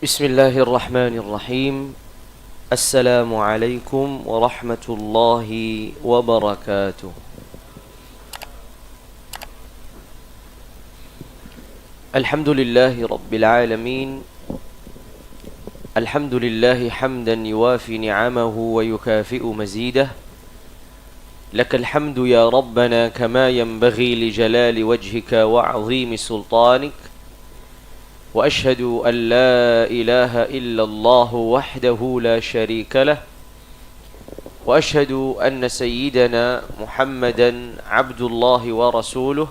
بسم الله الرحمن الرحيم. السلام عليكم ورحمة الله وبركاته. الحمد لله رب العالمين. الحمد لله حمدا يوافي نعمه ويكافئ مزيده. لك الحمد يا ربنا كما ينبغي لجلال وجهك وعظيم سلطانك. وأشهد أن لا إله إلا الله وحده لا شريك له. وأشهد أن سيدنا محمدا عبد الله ورسوله.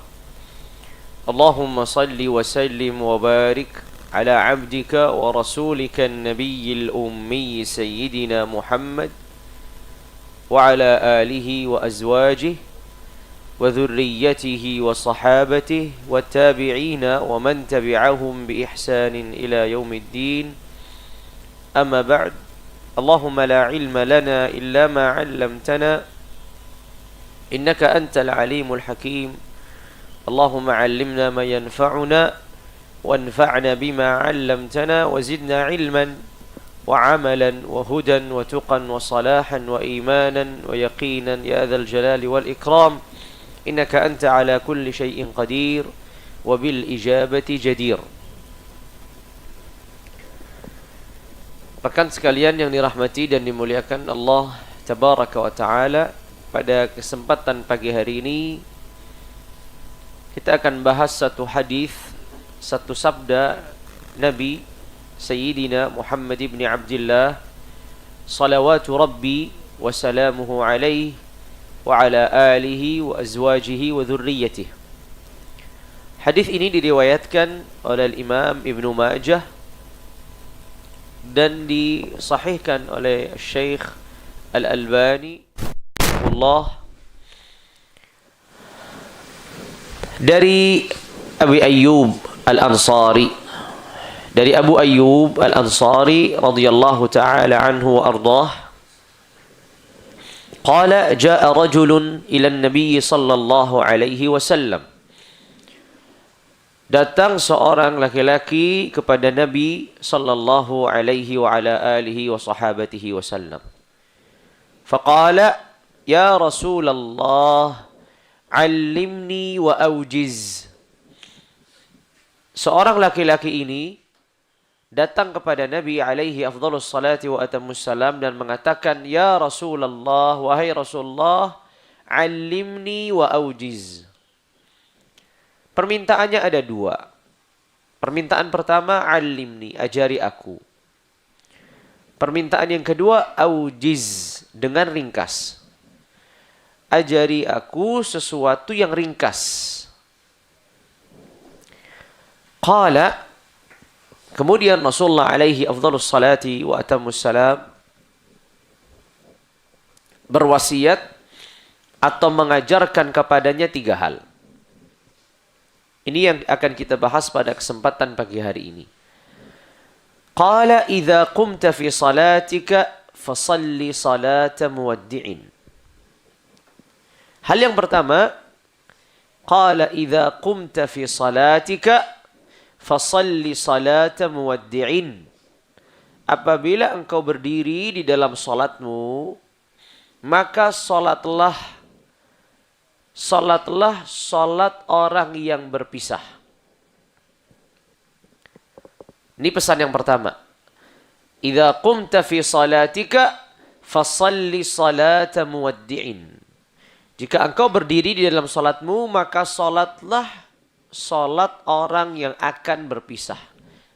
اللهم صل وسلم وبارك على عبدك ورسولك النبي الأمي سيدنا محمد وعلى آله وأزواجه وذريته وصحابته والتابعين ومن تبعهم بإحسان إلى يوم الدين. أما بعد، اللهم لا علم لنا إلا ما علمتنا إنك أنت العليم الحكيم. اللهم علمنا ما ينفعنا وانفعنا بما علمتنا وزدنا علما وعملا وهدى وتقا وصلاحا وإيمانا ويقينا يا ذا الجلال والإكرام. Innaka anta ala kulli syai'in qadir wa bil ijabati jadir. Rekan sekalian yang dirahmati dan dimuliakan Allah Tabaraka wa Ta'ala, pada kesempatan pagi hari ini kita akan bahas satu hadis, satu sabda Nabi Sayyidina Muhammad ibn Abdullah salawatu rabbi wa salamuhu alaihi wa ala alihi wa azwajihi wa dhurriyyatihi. Hadis ini diriwayatkan oleh Imam Ibnu Majah dan disahihkan oleh Syekh Al-Albani Allah dari Abi Ayyub Al-Ansari, dari Abu Ayyub Al-Ansari radhiyallahu ta'ala anhu wa ardhah. Qala jaa rajulun ila an-nabiy sallallahu alaihi wasallam. Datang seorang laki-laki kepada Nabi sallallahu alaihi wa ala alihi wa sahabatihi wasallam. Faqala ya Rasulullah, 'allimni wa aujiz. Seorang laki-laki ini datang kepada Nabi alaihi afdhalus salati wa atammus salam dan mengatakan, ya Rasulullah, wahai Rasulullah, alimni wa aujiz. Permintaannya ada dua. Permintaan pertama, alimni, ajari aku. Permintaan yang kedua, aujiz, dengan ringkas. Ajari aku sesuatu yang ringkas. Qala, kemudian Rasulullah alaihi afdhalus salati wa atammus salam berwasiat atau mengajarkan kepadanya tiga hal. Ini yang akan kita bahas pada kesempatan pagi hari ini. Qala idza qumta fi salatika fasalli salata muwaddi'in. Hal yang pertama, qala idza qumta fi salatika fasalli salata muwaddi'in. Apabila engkau berdiri di dalam salatmu, maka salatlah salat orang yang berpisah. Ini pesan yang pertama. Idza qumta fi salatika fasalli salata muwaddi'in. Jika engkau berdiri di dalam salatmu, maka salatlah salat orang yang akan berpisah.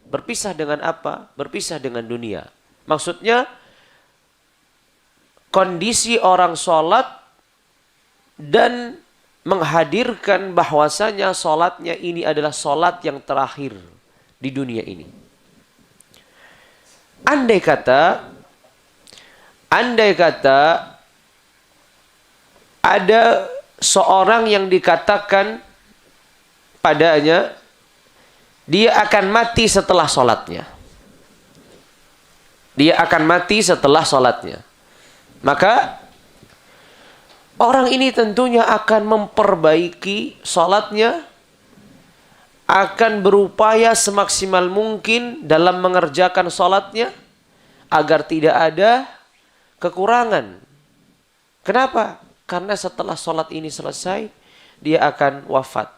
Berpisah dengan apa? Berpisah dengan dunia. Maksudnya, kondisi orang salat dan menghadirkan bahwasanya salatnya ini adalah salat yang terakhir di dunia ini. Andai kata ada seorang yang dikatakan padanya dia akan mati setelah salatnya. Dia akan mati setelah salatnya. Maka orang ini tentunya akan memperbaiki salatnya akan berupaya semaksimal mungkin dalam mengerjakan sholatnya agar tidak ada kekurangan. Kenapa? Karena setelah sholat ini selesai, dia akan wafat.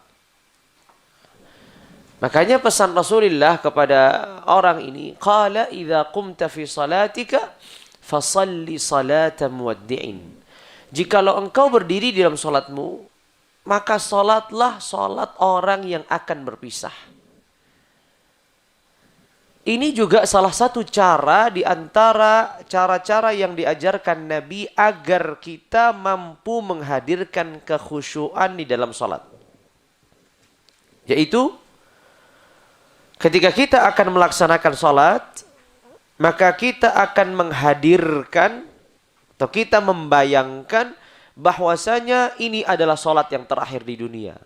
Makanya pesan Rasulullah kepada orang ini, qala idza qumta fi salatika fasalli salata muwaddi'in. Jikalau engkau berdiri di dalam salatmu, maka salatlah salat orang yang akan berpisah. Ini juga salah satu cara di antara cara-cara yang diajarkan Nabi agar kita mampu menghadirkan kekhusyuan di dalam salat. Yaitu ketika kita akan melaksanakan salat, maka kita akan menghadirkan atau kita membayangkan bahwasanya ini adalah salat yang terakhir di dunia.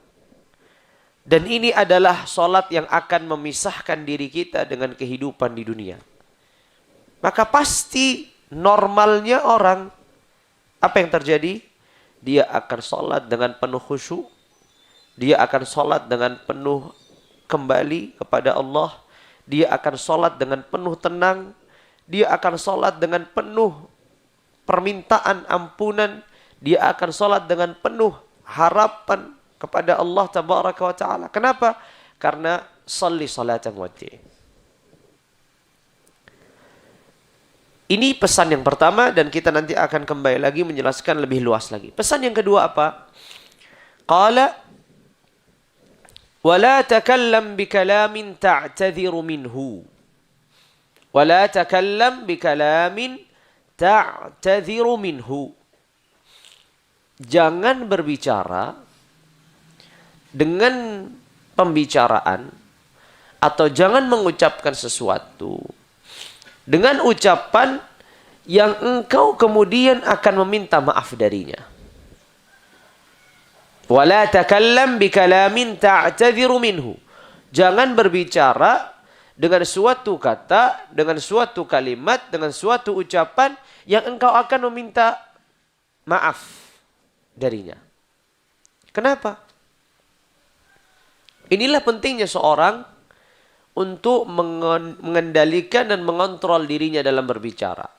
Dan ini adalah salat yang akan memisahkan diri kita dengan kehidupan di dunia. Maka pasti normalnya orang, apa yang terjadi? Dia akan salat dengan penuh khusyuk. Dia akan salat dengan penuh kembali kepada Allah. Dia akan salat dengan penuh tenang. Dia akan salat dengan penuh permintaan ampunan. Dia akan salat dengan penuh harapan kepada Allah tabaraka wa ta'ala. Kenapa? Karena salli salatan muwaddi'. Ini pesan yang pertama dan kita nanti akan kembali lagi menjelaskan lebih luas lagi. Pesan yang kedua apa? Qala wala takallam bikalamin ta'tadhiru minhu. Wala takallam bikalamin ta'tadhiru minhu. Jangan berbicara dengan pembicaraan atau jangan mengucapkan sesuatu dengan ucapan yang engkau kemudian akan meminta maaf darinya. Wala takallam bikalamin ta'tadhiru minhu. Jangan berbicara dengan suatu kata, dengan suatu kalimat, dengan suatu ucapan yang engkau akan meminta maaf darinya. Kenapa? Inilah pentingnya seorang untuk mengendalikan dan mengontrol dirinya dalam berbicara.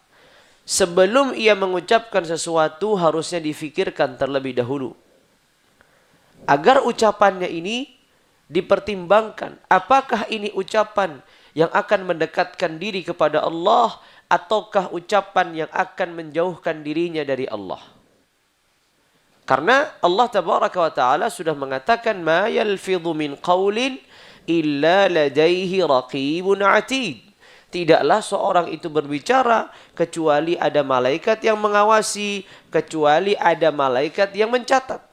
Sebelum ia mengucapkan sesuatu harusnya difikirkan terlebih dahulu. Agar ucapannya ini dipertimbangkan. Apakah ini ucapan yang akan mendekatkan diri kepada Allah ataukah ucapan yang akan menjauhkan dirinya dari Allah? Karena Allah tabaraka wa ta'ala sudah mengatakan ma yalfidhu min qawlin illa ladaihi raqibun atid. Tidaklah seorang itu berbicara kecuali ada malaikat yang mengawasi, kecuali ada malaikat yang mencatat.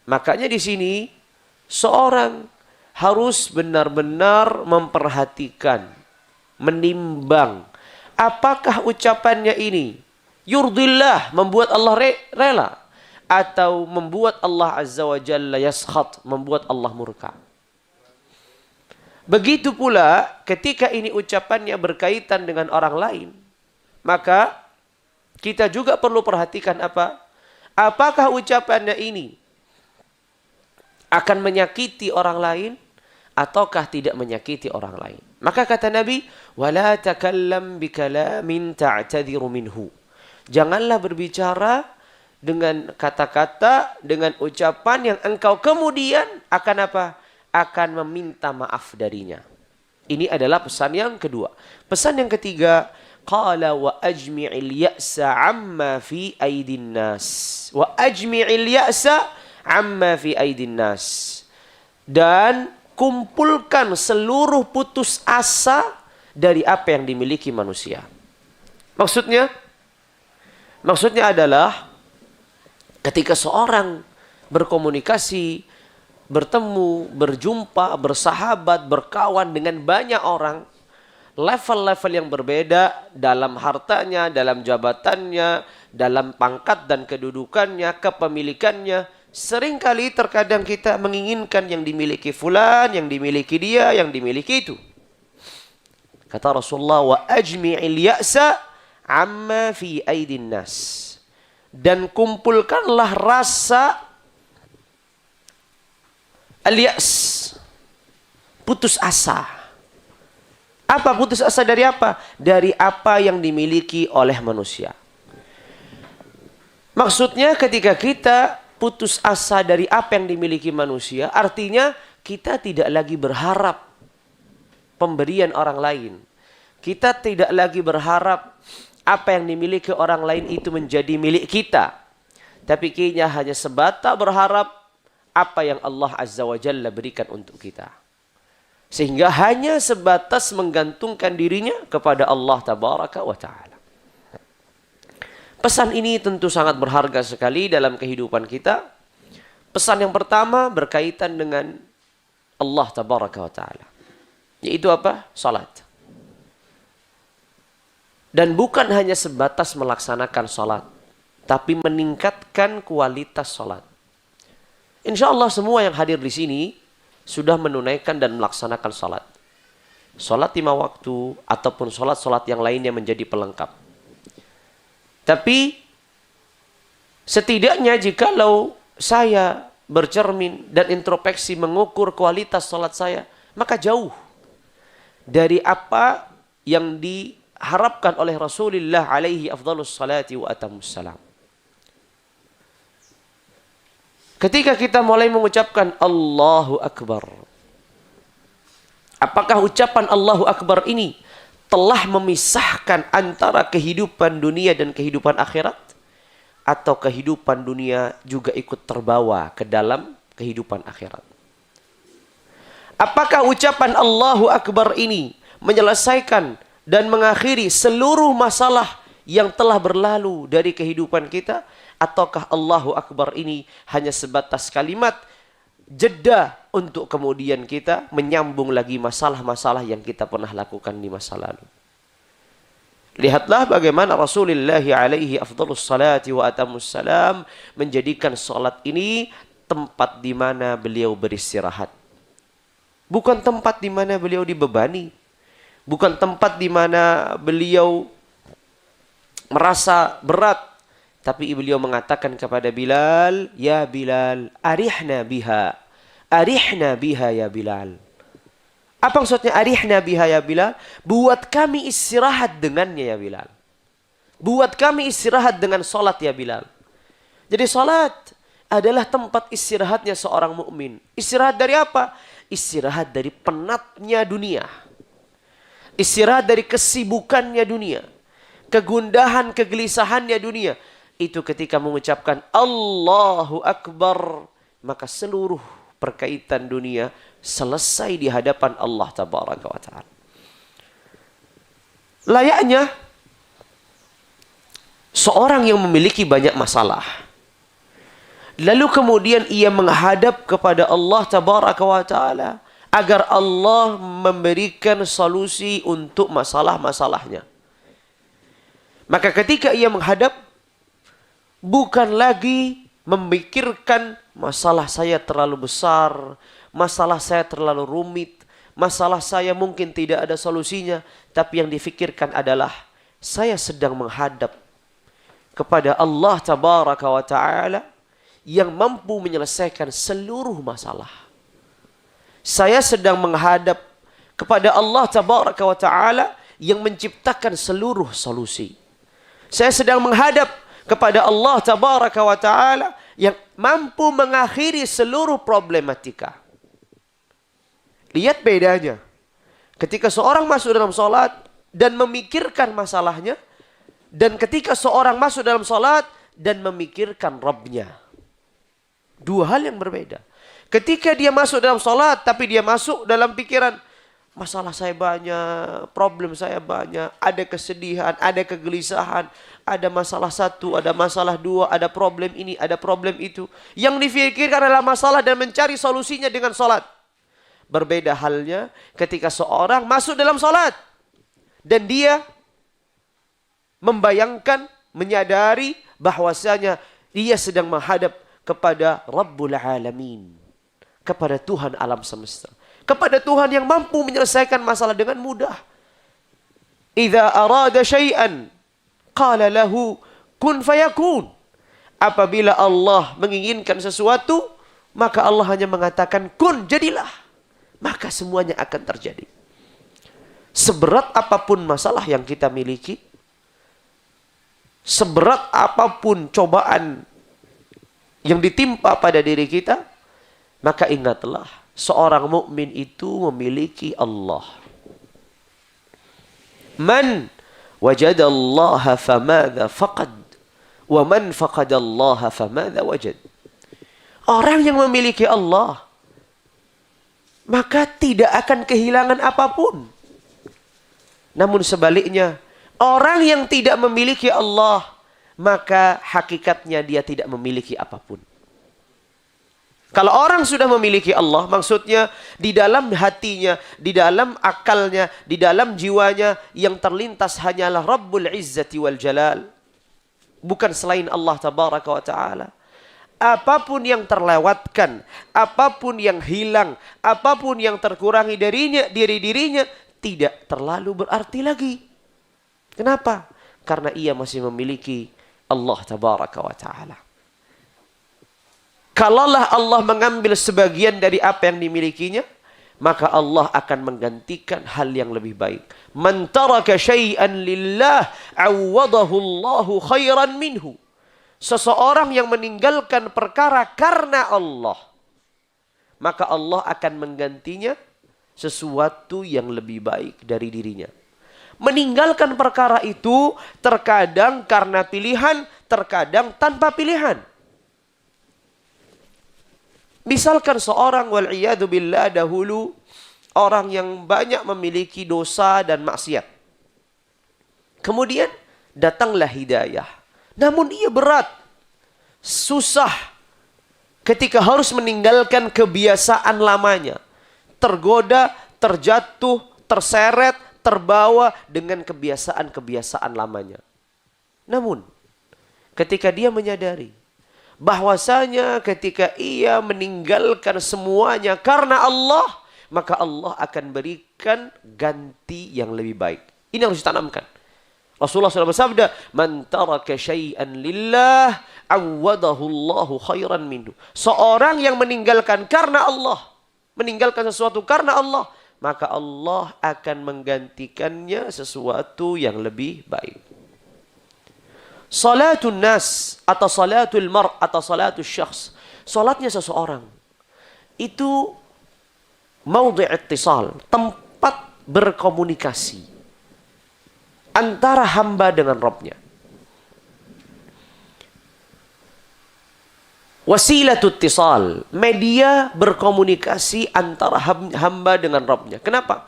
Makanya di sini seorang harus benar-benar memperhatikan, menimbang apakah ucapannya ini yurdillah, membuat Allah rela, atau membuat Allah Azza wa Jalla yaskhat, membuat Allah murka. Begitu pula ketika ini ucapannya berkaitan dengan orang lain, maka kita juga perlu perhatikan apa? Apakah ucapannya ini akan menyakiti orang lain ataukah tidak menyakiti orang lain? Maka kata Nabi, wala takallam bikalamin ta'tadhiru minhu. Janganlah berbicara dengan kata-kata, dengan ucapan yang engkau kemudian akan apa? Akan meminta maaf darinya. Ini adalah pesan yang kedua. Pesan yang ketiga, qala wa ajmi'il ya'sa amma fi aidin nas. Wa ajmi'il ya'sa amma fi aidin nas. Dan kumpulkan seluruh putus asa dari apa yang dimiliki manusia. Maksudnya adalah ketika seorang berkomunikasi, bertemu, berjumpa, bersahabat, berkawan dengan banyak orang, level-level yang berbeda dalam hartanya, dalam jabatannya, dalam pangkat dan kedudukannya, kepemilikannya. Seringkali terkadang kita menginginkan yang dimiliki fulan, yang dimiliki dia, yang dimiliki itu. Kata Rasulullah, wa ajmi'il ya'sa amma fi aidin nas. Dan kumpulkanlah rasa Al-ya's, putus asa. Apa putus asa dari apa? Dari apa yang dimiliki oleh manusia. Maksudnya ketika kita putus asa dari apa yang dimiliki manusia, artinya kita tidak lagi berharap pemberian orang lain. Kita tidak lagi berharap apa yang dimiliki orang lain itu menjadi milik kita. Tapi kita hanya sebatas berharap apa yang Allah Azza wa Jalla berikan untuk kita. Sehingga hanya sebatas menggantungkan dirinya kepada Allah Tabaraka wa Ta'ala. Pesan ini tentu sangat berharga sekali dalam kehidupan kita. Pesan yang pertama berkaitan dengan Allah Tabaraka wa Ta'ala. Yaitu apa? Salat. Dan bukan hanya sebatas melaksanakan salat, tapi meningkatkan kualitas salat. Insya Allah semua yang hadir di sini sudah menunaikan dan melaksanakan salat. Salat 5 waktu ataupun salat-salat yang lainnya menjadi pelengkap. Tapi setidaknya jikalau saya bercermin dan introspeksi mengukur kualitas salat saya, maka jauh dari apa yang diharapkan oleh Rasulullah alaihi afdhalus salati wa atamus salam. Ketika kita mulai mengucapkan Allahu Akbar, apakah ucapan Allahu Akbar ini telah memisahkan antara kehidupan dunia dan kehidupan akhirat? Atau kehidupan dunia juga ikut terbawa ke dalam kehidupan akhirat? Apakah ucapan Allahu Akbar ini menyelesaikan dan mengakhiri seluruh masalah yang telah berlalu dari kehidupan kita? Ataukah Allahu Akbar ini hanya sebatas kalimat jeda untuk kemudian kita menyambung lagi masalah-masalah yang kita pernah lakukan di masa lalu? Lihatlah bagaimana Rasulullah alaihi afdhalus salati wa atamus salam menjadikan salat ini tempat di mana beliau beristirahat. Bukan tempat di mana beliau dibebani. Bukan tempat di mana beliau merasa berat. Tapi beliau mengatakan kepada Bilal, "Ya Bilal, arihna biha. Arihna biha ya Bilal." Apa maksudnya arihna biha ya Bilal? Buat kami istirahat dengannya ya Bilal. Buat kami istirahat dengan salat ya Bilal. Jadi salat adalah tempat istirahatnya seorang mukmin. Istirahat dari apa? Istirahat dari penatnya dunia. Istirahat dari kesibukannya dunia. Kegundahan, kegelisahannya dunia. Itu ketika mengucapkan Allahu Akbar, maka seluruh perkaitan dunia selesai di hadapan Allah Tabaraka wa Ta'ala. Layaknya seorang yang memiliki banyak masalah, lalu kemudian ia menghadap kepada Allah Tabaraka wa Ta'ala agar Allah memberikan solusi untuk masalah-masalahnya. Maka ketika ia menghadap, bukan lagi memikirkan masalah saya terlalu besar, masalah saya terlalu rumit, masalah saya mungkin tidak ada solusinya. Tapi yang difikirkan adalah saya sedang menghadap kepada Allah Tabaraka wa Ta'ala yang mampu menyelesaikan seluruh masalah. Saya sedang menghadap kepada Allah Tabaraka wa Ta'ala yang menciptakan seluruh solusi. Saya sedang menghadap kepada Allah Tabaraka wa Ta'ala yang mampu mengakhiri seluruh problematika. Lihat bedanya. Ketika seorang masuk dalam salat dan memikirkan masalahnya, dan ketika seorang masuk dalam salat dan memikirkan Rabbnya. Dua hal yang berbeda. Ketika dia masuk dalam salat tapi dia masuk dalam pikiran, masalah saya banyak, problem saya banyak, ada kesedihan, ada kegelisahan, ada masalah satu, ada masalah dua, ada problem ini, ada problem itu. Yang difikirkan adalah masalah dan mencari solusinya dengan salat. Berbeda halnya ketika seorang masuk dalam salat dan dia membayangkan, menyadari bahwasanya dia sedang menghadap kepada Rabbul Alamin, kepada Tuhan alam semesta, kepada Tuhan yang mampu menyelesaikan masalah dengan mudah. Idza arada syai'an qala lahu kun fayakun. Apabila Allah menginginkan sesuatu, maka Allah hanya mengatakan kun, jadilah. Maka semuanya akan terjadi. Seberat apapun masalah yang kita miliki, seberat apapun cobaan yang ditimpa pada diri kita, maka ingatlah, seorang mukmin itu memiliki Allah. Man wajadallaha famadha faqad, wa man faqadallaha famadha wajad. Orang yang memiliki Allah, maka tidak akan kehilangan apapun. Namun sebaliknya, orang yang tidak memiliki Allah, maka hakikatnya dia tidak memiliki apapun. Kalau orang sudah memiliki Allah, maksudnya di dalam hatinya, di dalam akalnya, di dalam jiwanya, yang terlintas hanyalah Rabbul Izzati wal Jalal. Bukan selain Allah Tabaraka wa Ta'ala. Apapun yang terlewatkan, apapun yang hilang, apapun yang terkurangi darinya, dirinya, tidak terlalu berarti lagi. Kenapa? Karena ia masih memiliki Allah Tabaraka wa Ta'ala. Kalaulah Allah mengambil sebagian dari apa yang dimilikinya, maka Allah akan menggantikan hal yang lebih baik. Man taraka syai'an lillah, awadahu Allahu khairan minhu. Seseorang yang meninggalkan perkara karena Allah, maka Allah akan menggantinya sesuatu yang lebih baik dari dirinya. Meninggalkan perkara itu terkadang karena pilihan, terkadang tanpa pilihan. Misalkan seorang wal'iyadu billah dahulu, orang yang banyak memiliki dosa dan maksiat. Kemudian datanglah hidayah. Namun ia berat, susah ketika harus meninggalkan kebiasaan lamanya. Tergoda, terjatuh, terseret, terbawa dengan kebiasaan-kebiasaan lamanya. Namun ketika dia menyadari bahwasanya ketika ia meninggalkan semuanya karena Allah, maka Allah akan berikan ganti yang lebih baik. Ini harus ditanamkan. Rasulullah SAW bersabda, man taraka syai'an lillah, awadahu Allahu khairan minhu. Seorang yang meninggalkan karena Allah, meninggalkan sesuatu karena Allah, maka Allah akan menggantikannya sesuatu yang lebih baik. Salatun nas atau salatul mar atau salatul syakhs, salatnya seseorang itu maudhi' ittisal, tempat berkomunikasi antara hamba dengan Rabbnya. Wasilatut ittisal, media berkomunikasi antara hamba dengan Rabbnya. Kenapa?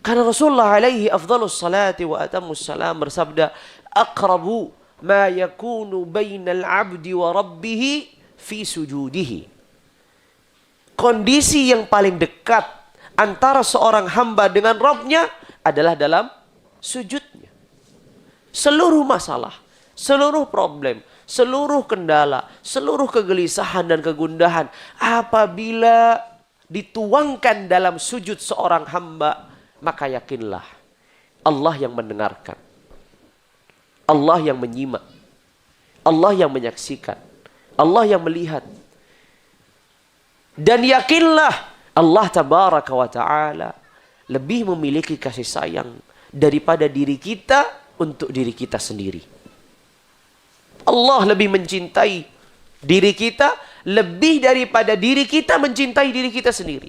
Karena Rasulullah alaihi afdhalus salati wa atammus salam bersabda, aqrabu ma yakunu bainal abdi wa rabbih fi sujudihi. Kondisi yang paling dekat antara seorang hamba dengan Rabbnya adalah dalam sujudnya. Seluruh masalah, seluruh problem, seluruh kendala, seluruh kegelisahan dan kegundahan, apabila dituangkan dalam sujud seorang hamba, maka yakinlah Allah yang mendengarkan, Allah yang menyimak, Allah yang menyaksikan, Allah yang melihat. Dan yakinlah Allah Tabaraka wa Ta'ala lebih memiliki kasih sayang daripada diri kita untuk diri kita sendiri. Allah lebih mencintai diri kita lebih daripada diri kita mencintai diri kita sendiri.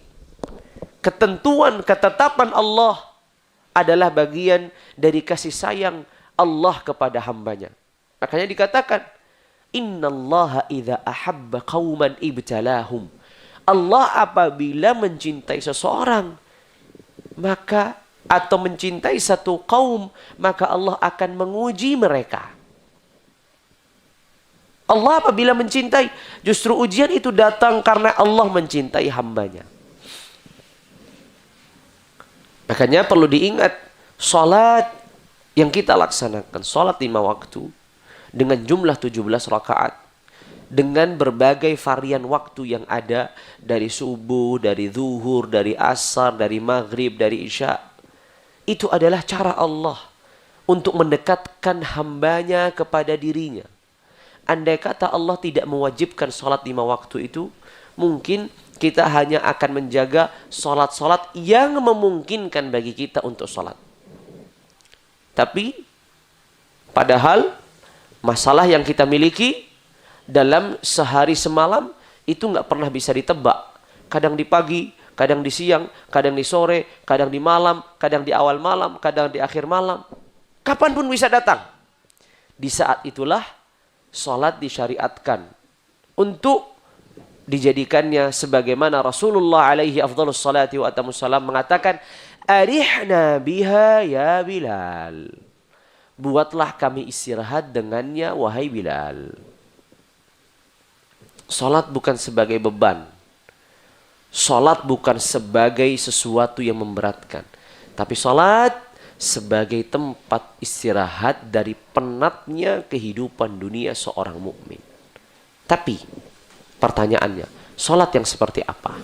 Ketentuan, ketetapan Allah adalah bagian dari kasih sayang Allah kepada hambanya. Makanya dikatakan, innallaha idza ahabba qauman ibtalahum. Allah apabila mencintai seseorang, maka atau mencintai satu kaum, maka Allah akan menguji mereka. Allah apabila mencintai, justru ujian itu datang karena Allah mencintai hambanya. Makanya perlu diingat, salat yang kita laksanakan, salat 5 waktu dengan jumlah 17 rakaat, dengan berbagai varian waktu yang ada, dari subuh, dari zuhur, dari asar, dari maghrib, dari isya. Itu adalah cara Allah untuk mendekatkan hambanya kepada dirinya. Andai kata Allah tidak mewajibkan salat 5 waktu itu, mungkin kita hanya akan menjaga sholat-sholat yang memungkinkan bagi kita untuk sholat. Tapi padahal masalah yang kita miliki dalam sehari semalam itu nggak pernah bisa ditebak. Kadang di pagi, kadang di siang, kadang di sore, kadang di malam, kadang di awal malam, kadang di akhir malam. Kapanpun bisa datang. Di saat itulah sholat disyariatkan untuk dijadikannya sebagaimana Rasulullah alaihi afdhalus salati wa atamus salam mengatakan, arihna biha ya Bilal. Buatlah kami istirahat dengannya wahai Bilal. Salat bukan sebagai beban. Salat bukan sebagai sesuatu yang memberatkan. Tapi salat sebagai tempat istirahat dari penatnya kehidupan dunia seorang mukmin. Tapi pertanyaannya, salat yang seperti apa?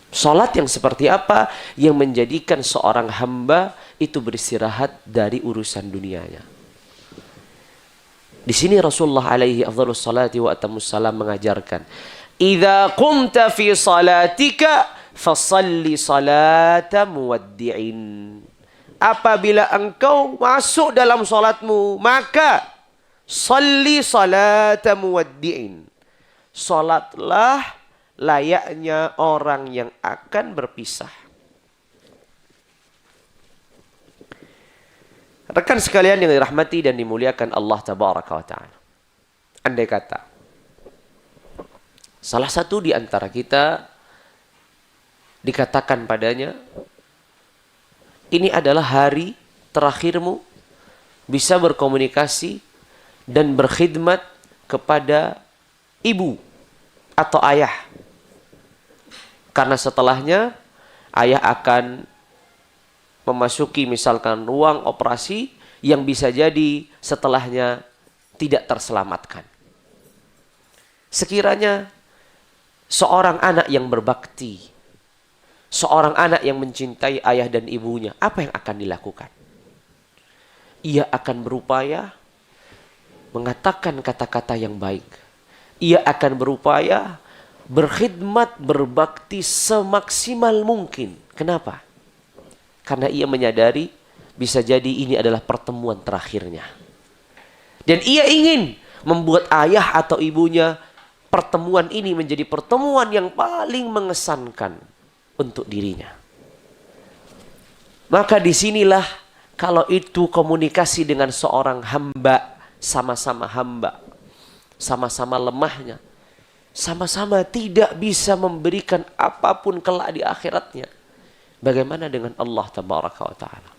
Salat yang seperti apa yang menjadikan seorang hamba itu beristirahat dari urusan dunianya? Di sini Rasulullah alaihi afdhalus salati wa atamus salam mengajarkan, "Idza qumta fi salatika fasalli salata muwaddi'in." Apabila engkau masuk dalam salatmu, maka salli salata muwaddi'in. Salatlah layaknya orang yang akan berpisah. Rekan sekalian yang dirahmati dan dimuliakan Allah Tabaraka wa Ta'ala. Andai kata salah satu di antara kita dikatakan padanya, ini adalah hari terakhirmu bisa berkomunikasi dan berkhidmat kepada ibu atau ayah. Karena setelahnya ayah akan memasuki misalkan ruang operasi yang bisa jadi setelahnya tidak terselamatkan. Sekiranya seorang anak yang berbakti, seorang anak yang mencintai ayah dan ibunya, apa yang akan dilakukan? Ia akan berupaya mengatakan kata-kata yang baik. Ia akan berupaya berkhidmat, berbakti semaksimal mungkin. Kenapa? Karena ia menyadari bisa jadi ini adalah pertemuan terakhirnya. Dan ia ingin membuat ayah atau ibunya pertemuan ini menjadi pertemuan yang paling mengesankan untuk dirinya. Maka disinilah kalau itu komunikasi dengan seorang hamba, sama-sama hamba, sama-sama lemahnya, sama-sama tidak bisa memberikan apapun kelak di akhiratnya. Bagaimana dengan Allah Tabaraka wa Ta'ala?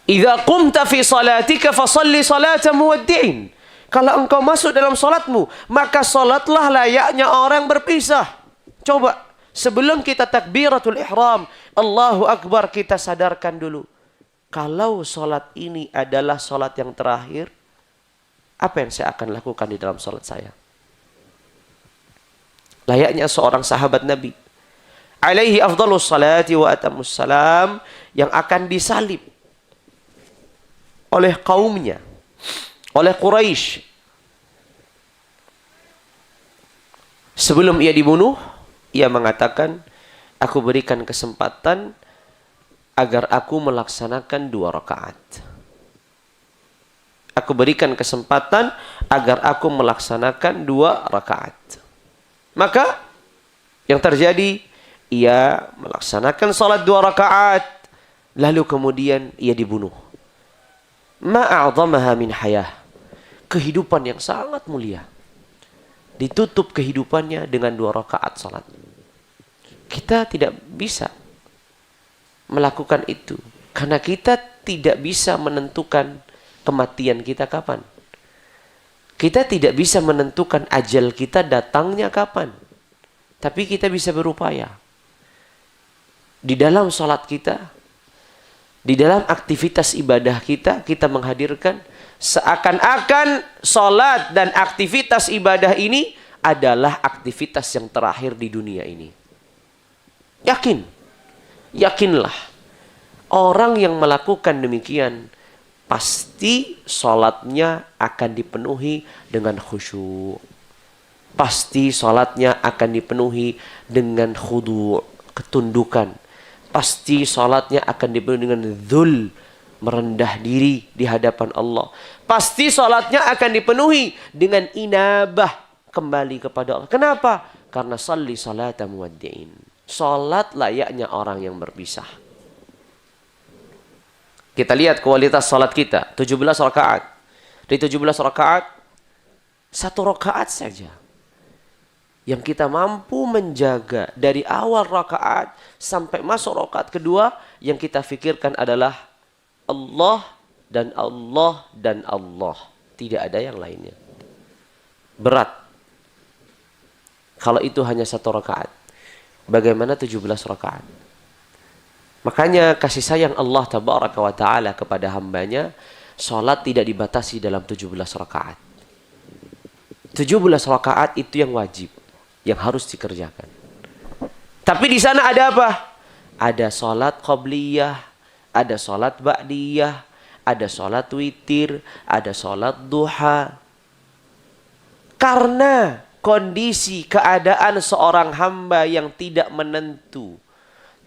Idza qumta fi salatika fasalli salata muwaddi'in. Kalau engkau masuk dalam salatmu, maka salatlah layaknya orang berpisah. Coba, sebelum kita takbiratul ihram, Allahu Akbar, kita sadarkan dulu. Kalau salat ini adalah salat yang terakhir, apa yang saya akan lakukan di dalam salat saya? Layaknya seorang sahabat Nabi alaihi afdhalus salati wa atamus salam yang akan disalib oleh kaumnya, oleh Quraisy. Sebelum ia dibunuh, ia mengatakan, aku berikan kesempatan agar aku melaksanakan 2 rakaat. Aku berikan kesempatan agar aku melaksanakan 2 rakaat. Maka yang terjadi, ia melaksanakan salat 2 rakaat, lalu kemudian ia dibunuh. Ma'a'zamaha min hayah. Kehidupan yang sangat mulia. Ditutup kehidupannya dengan 2 rakaat salat. Kita tidak bisa melakukan itu. Karena kita tidak bisa menentukan kematian kita kapan. Kita tidak bisa menentukan ajal kita datangnya kapan. Tapi kita bisa berupaya. Di dalam salat kita, di dalam aktivitas ibadah kita, kita menghadirkan seakan-akan salat dan aktivitas ibadah ini adalah aktivitas yang terakhir di dunia ini. Yakinlah. Orang yang melakukan demikian, pasti salatnya akan dipenuhi dengan khusyuk. pasti salatnya akan dipenuhi dengan khudu', ketundukan. Pasti salatnya akan dipenuhi dengan dzul, merendah diri di hadapan Allah. Pasti salatnya akan dipenuhi dengan inabah, kembali kepada Allah. Kenapa? Karena salli salata muwaddi'in. Salat layaknya orang yang berpisah. Kita lihat kualitas salat kita, 17 rakaat. Di 17 rakaat, 1 rakaat saja yang kita mampu menjaga dari awal rakaat sampai masuk rakaat kedua, yang kita pikirkan adalah Allah dan Allah dan Allah. Tidak ada yang lainnya. Berat. Kalau itu hanya 1 rakaat. Bagaimana 17 rakaat? Makanya kasih sayang Allah tabaraka wa ta'ala kepada hambanya, salat tidak dibatasi dalam 17 rakaat. 17 rakaat itu yang wajib, yang harus dikerjakan. Tapi di sana ada apa? Ada salat qabliyah, ada salat ba'diyah, ada salat witir, ada salat duha. Karena kondisi keadaan seorang hamba yang tidak menentu.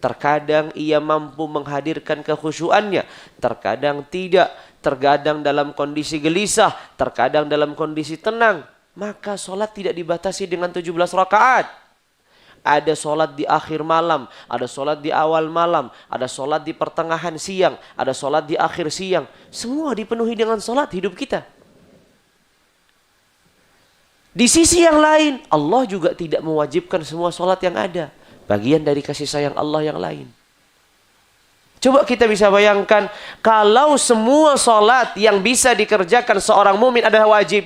Terkadang ia mampu menghadirkan kekhusyuannya, terkadang tidak, terkadang dalam kondisi gelisah, terkadang dalam kondisi tenang. Maka sholat tidak dibatasi dengan 17 rakaat. Ada sholat di akhir malam, ada sholat di awal malam, ada sholat di pertengahan siang, ada sholat di akhir siang. Semua dipenuhi dengan sholat hidup kita. Di sisi yang lain, Allah juga tidak mewajibkan semua sholat yang ada. Bagian dari kasih sayang Allah yang lain. Coba kita bisa bayangkan, kalau semua sholat yang bisa dikerjakan seorang mumin adalah wajib,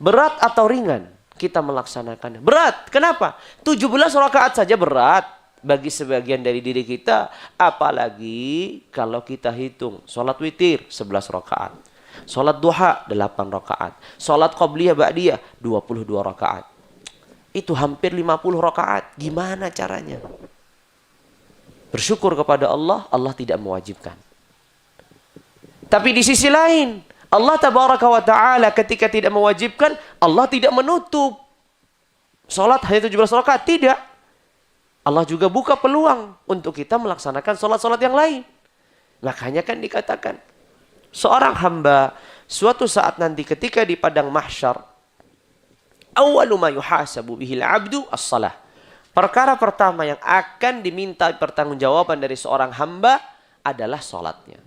berat atau ringan kita melaksanakannya? Berat. Kenapa? 17 rakaat saja berat bagi sebagian dari diri kita. Apalagi kalau kita hitung sholat witir 11 rakaat. Sholat duha 8 rakaat. Sholat qabliyah ba'diyah 22 rakaat. Itu hampir 50 rakaat. Gimana caranya? Bersyukur kepada Allah, Allah tidak mewajibkan. Tapi di sisi lain, Allah tabaraka wa ta'ala ketika tidak mewajibkan, Allah tidak menutup salat hanya 17 rakaat. Tidak. Allah juga buka peluang untuk kita melaksanakan salat-salat yang lain. Makanya kan dikatakan, seorang hamba suatu saat nanti ketika di padang mahsyar, awwalu ma yuhasabu bihil abdu as-salah. Perkara pertama yang akan diminta pertanggungjawaban dari seorang hamba adalah salatnya.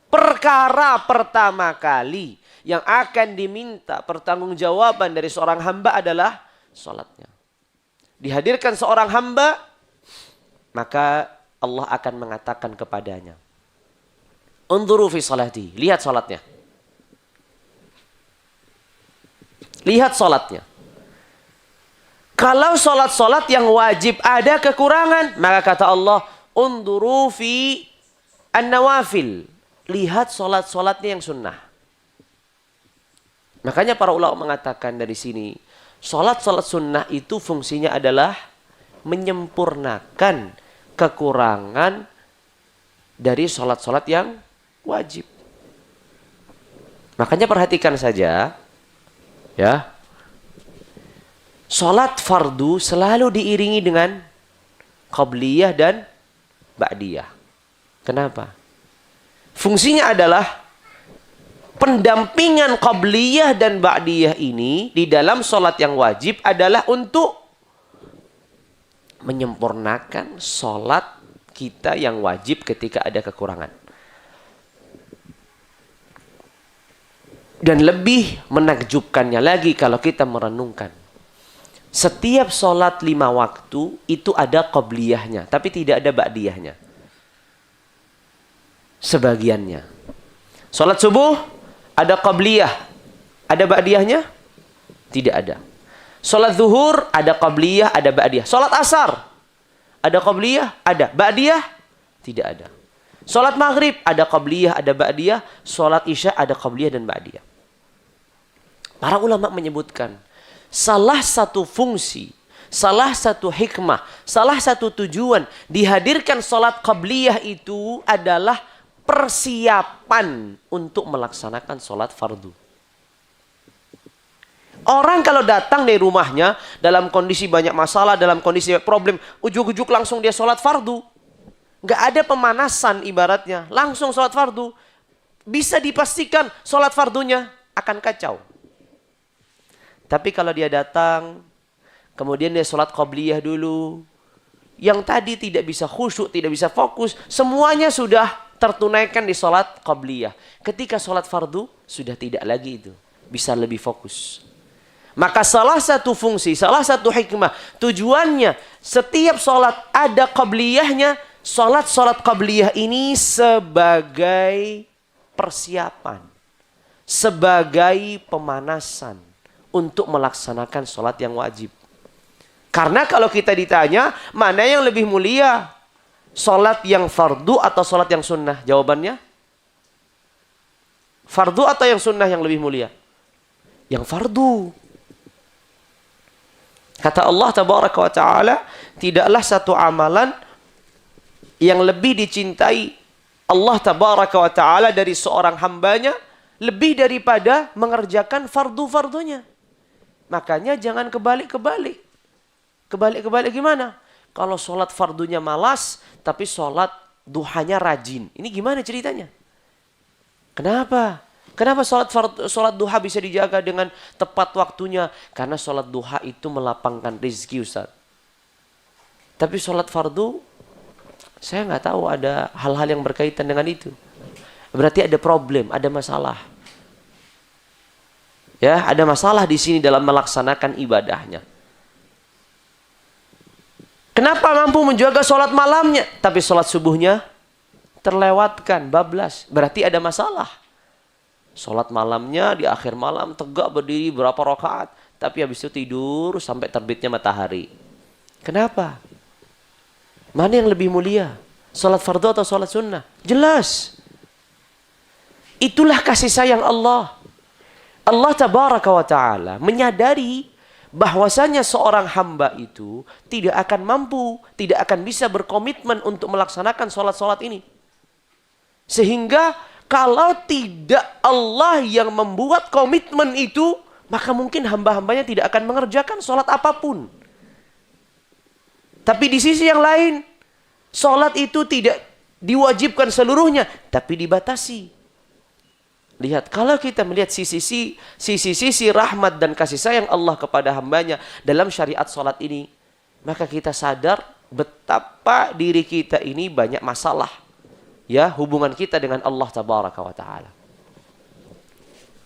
Perkara pertama kali yang akan diminta pertanggungjawaban dari seorang hamba adalah salatnya. Dihadirkan seorang hamba, maka Allah akan mengatakan kepadanya, "Unzuru fi salati." Lihat salatnya. Lihat salatnya. Kalau salat-salat yang wajib ada kekurangan, maka kata Allah, "Unzuru fi an-nawafil." Lihat salat-salatnya yang sunnah. Makanya para ulama mengatakan dari sini, salat-salat sunnah itu fungsinya adalah menyempurnakan kekurangan dari salat-salat yang wajib. Makanya perhatikan saja, ya. Salat fardu selalu diiringi dengan qabliyah dan ba'diyah. Kenapa? Fungsinya adalah pendampingan qabliyah dan ba'diyah ini di dalam salat yang wajib adalah untuk menyempurnakan salat kita yang wajib ketika ada kekurangan. Dan lebih menakjubkannya lagi kalau kita merenungkan. Setiap sholat 5 waktu itu ada qabliyahnya, tapi tidak ada ba'diyahnya. Sebagiannya. Sholat subuh ada qabliyah, ada ba'diyahnya? Tidak ada. Sholat zuhur ada qabliyah, ada ba'diyah. Sholat asar ada qabliyah, ada ba'diyah? Tidak ada. Sholat maghrib ada qabliyah, ada ba'diyah. Sholat isya ada qabliyah dan ba'diyah. Para ulama menyebutkan, salah satu fungsi, salah satu hikmah, salah satu tujuan dihadirkan sholat qabliyah itu adalah persiapan untuk melaksanakan sholat fardu. Orang kalau datang dari rumahnya dalam kondisi banyak masalah, dalam kondisi problem, ujuk-ujuk langsung dia sholat fardu. Nggak ada pemanasan ibaratnya, langsung sholat fardu. Bisa dipastikan sholat fardunya akan kacau. Tapi kalau dia datang, kemudian dia sholat qabliyah dulu. Yang tadi tidak bisa khusyuk, tidak bisa fokus, semuanya sudah tertunaikan di sholat qabliyah. Ketika sholat fardu, sudah tidak lagi itu. Bisa lebih fokus. Maka salah satu fungsi, salah satu hikmah, tujuannya setiap sholat ada qabliyahnya. Sholat qabliyah ini sebagai persiapan, sebagai pemanasan untuk melaksanakan sholat yang wajib. Karena kalau kita ditanya, mana yang lebih mulia? Sholat yang fardu atau sholat yang sunnah? Jawabannya, fardu atau yang sunnah yang lebih mulia? Yang fardu. Kata Allah Tabaraka wa Ta'ala, tidaklah satu amalan yang lebih dicintai Allah Tabaraka wa Ta'ala dari seorang hambanya lebih daripada mengerjakan fardu-fardunya. Makanya jangan kebalik-kebalik. Kebalik-kebalik gimana? Kalau sholat fardunya malas, tapi sholat duhanya rajin. Ini gimana ceritanya? Kenapa? Kenapa sholat duha bisa dijaga dengan tepat waktunya? Karena sholat duha itu melapangkan rezeki, Ustaz. Tapi sholat fardu, saya nggak tahu ada hal-hal yang berkaitan dengan itu. Berarti ada problem, ada masalah. Ya, ada masalah di sini dalam melaksanakan ibadahnya. Kenapa mampu menjaga sholat malamnya, tapi sholat subuhnya terlewatkan, bablas? Berarti ada masalah. Sholat malamnya di akhir malam tegak berdiri berapa rakaat, tapi habis itu tidur sampai terbitnya matahari. Kenapa? Mana yang lebih mulia? Sholat fardu atau sholat sunnah? Jelas. Itulah kasih sayang Allah. Allah Tabaraka wa Ta'ala menyadari bahwasanya seorang hamba itu tidak akan mampu, tidak akan bisa berkomitmen untuk melaksanakan sholat-sholat ini. Sehingga kalau tidak Allah yang membuat komitmen itu, maka mungkin hamba-hambanya tidak akan mengerjakan sholat apapun. Tapi di sisi yang lain, sholat itu tidak diwajibkan seluruhnya, tapi dibatasi. Lihat, kalau kita melihat sisi-sisi rahmat dan kasih sayang Allah kepada hambanya dalam syariat sholat ini, maka kita sadar betapa diri kita ini banyak masalah. Ya, hubungan kita dengan Allah Tabaraka wa Ta'ala.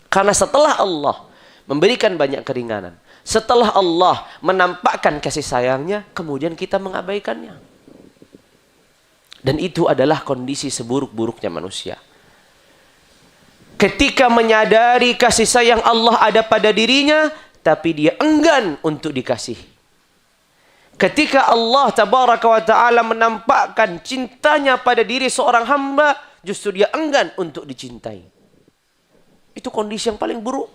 Karena setelah Allah memberikan banyak keringanan, setelah Allah menampakkan kasih sayangnya, kemudian kita mengabaikannya. Dan itu adalah kondisi seburuk-buruknya manusia. Ketika menyadari kasih sayang Allah ada pada dirinya, tapi dia enggan untuk dikasih. Ketika Allah Tabaraka wa Ta'ala menampakkan cintanya pada diri seorang hamba, justru dia enggan untuk dicintai. Itu kondisi yang paling buruk.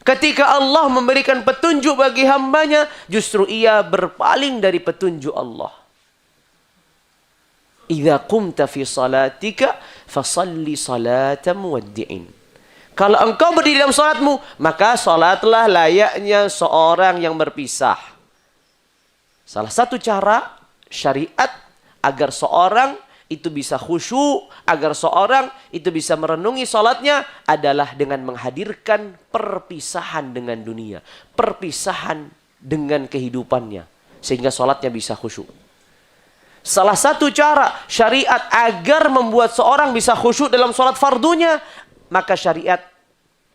Ketika Allah memberikan petunjuk bagi hambanya, justru ia berpaling dari petunjuk Allah. Idza qumta fi salatika fasalli salata muwaddi'in. Kalau engkau berdiri dalam salatmu, maka salatlah layaknya seorang yang berpisah. Salah satu cara syariat agar seorang itu bisa khusyuk, agar seorang itu bisa merenungi salatnya adalah dengan menghadirkan perpisahan dengan dunia, perpisahan dengan kehidupannya, sehingga salatnya bisa khusyuk. Salah satu cara syariat agar membuat seorang bisa khusyuk dalam sholat fardunya, maka syariat